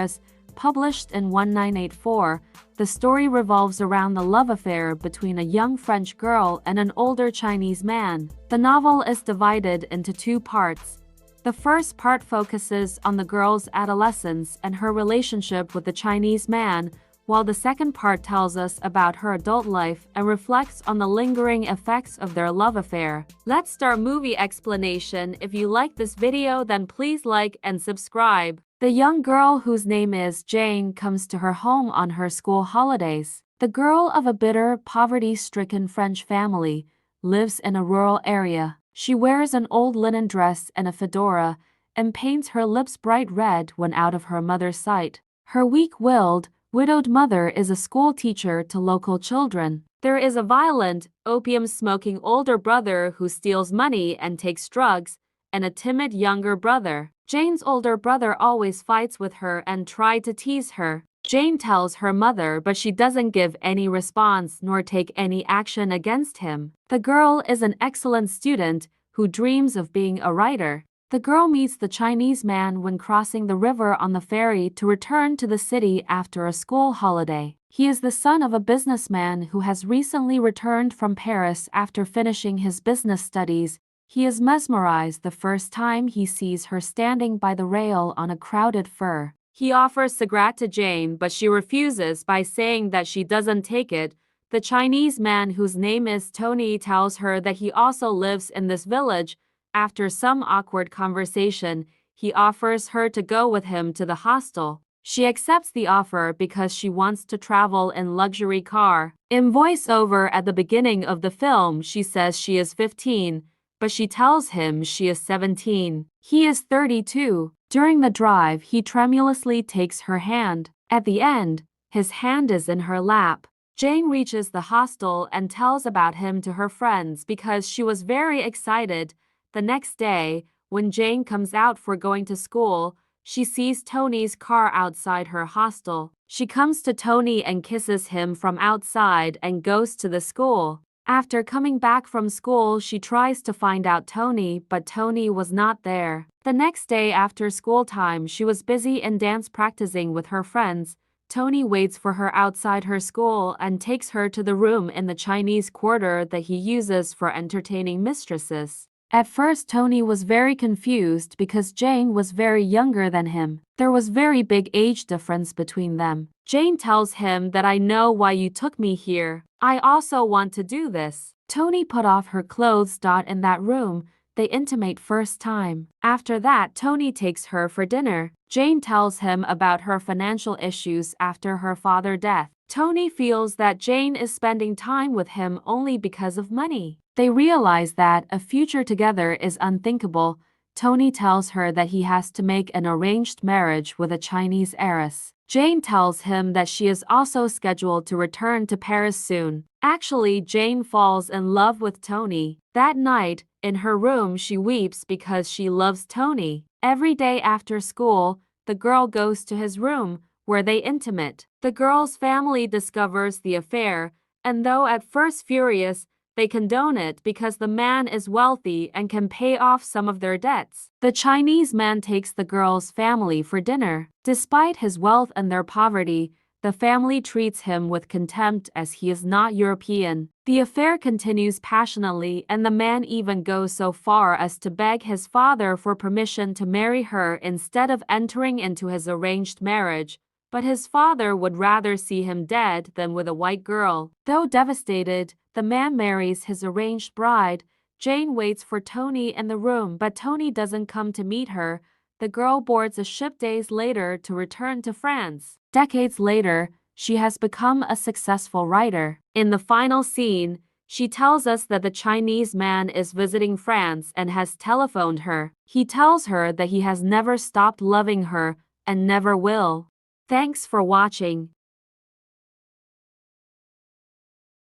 Paris, published in 1984. The story revolves around the love affair between a young French girl and an older Chinese man. The novel is divided into two parts. The first part focuses on the girl's adolescence and her relationship with the Chinese man, while the second part tells us about her adult life and reflects on the lingering effects of their love affair. Let's start movie explanation. If you like this video, then please like and subscribe. The young girl, whose name is Jane, comes to her home on her school holidays. The girl, of a bitter, poverty-stricken French family, lives in a rural area. She wears an old linen dress and a fedora, and paints her lips bright red when out of her mother's sight. Her weak-willed, widowed mother is a school teacher to local children. There is a violent, opium-smoking older brother who steals money and takes drugs, and a timid younger brother. Jane's older brother always fights with her and tries to tease her. Jane tells her mother, but she doesn't give any response nor take any action against him. The girl is an excellent student who dreams of being a writer. The girl meets the Chinese man when crossing the river on the ferry to return to the city after a school holiday. He is the son of a businessman who has recently returned from Paris after finishing his business studies. He is mesmerized the first time he sees her standing by the rail on a crowded fur. He offers cigarette to Jane, but she refuses by saying that she doesn't take it. The Chinese man, whose name is Tony, tells her that he also lives in this village. After some awkward conversation, he offers her to go with him to the hostel. She accepts the offer because she wants to travel in luxury car. In voiceover at the beginning of the film, she says she is 15, but she tells him she is 17. He is 32. During the drive, he tremulously takes her hand. At the end, his hand is in her lap. Jane reaches the hostel and tells about him to her friends because she was very excited. The next day, when Jane comes out for going to school, she sees Tony's car outside her hostel. She comes to Tony and kisses him from outside and goes to the school. After coming back from school, she tries to find out Tony, but Tony was not there. The next day after school time, she was busy in dance practicing with her friends. Tony waits for her outside her school and takes her to the room in the Chinese quarter that he uses for entertaining mistresses. At first, Tony was very confused because Jane was very younger than him. There was very big age difference between them. Jane tells him that I know why you took me here. I also want to do this. Tony put off her clothes. In that room, they intimate first time. After that, Tony takes her for dinner. Jane tells him about her financial issues after her father's death. Tony feels that Jane is spending time with him only because of money. They realize that a future together is unthinkable. Tony tells her that he has to make an arranged marriage with a Chinese heiress. Jane tells him that she is also scheduled to return to Paris soon. Actually, Jane falls in love with Tony. That night, in her room, she weeps because she loves Tony. Every day after school, the girl goes to his room, where they intimate. The girl's family discovers the affair, and though at first furious, they condone it because the man is wealthy and can pay off some of their debts. The Chinese man takes the girl's family for dinner. Despite his wealth and their poverty, the family treats him with contempt as he is not European. The affair continues passionately, and the man even goes so far as to beg his father for permission to marry her instead of entering into his arranged marriage. But his father would rather see him dead than with a white girl. Though devastated, the man marries his arranged bride. Jane waits for Tony in the room, but Tony doesn't come to meet her. The girl boards a ship days later to return to France. Decades later, she has become a successful writer. In the final scene, she tells us that the Chinese man is visiting France and has telephoned her. He tells her that he has never stopped loving her and never will. Thanks for watching.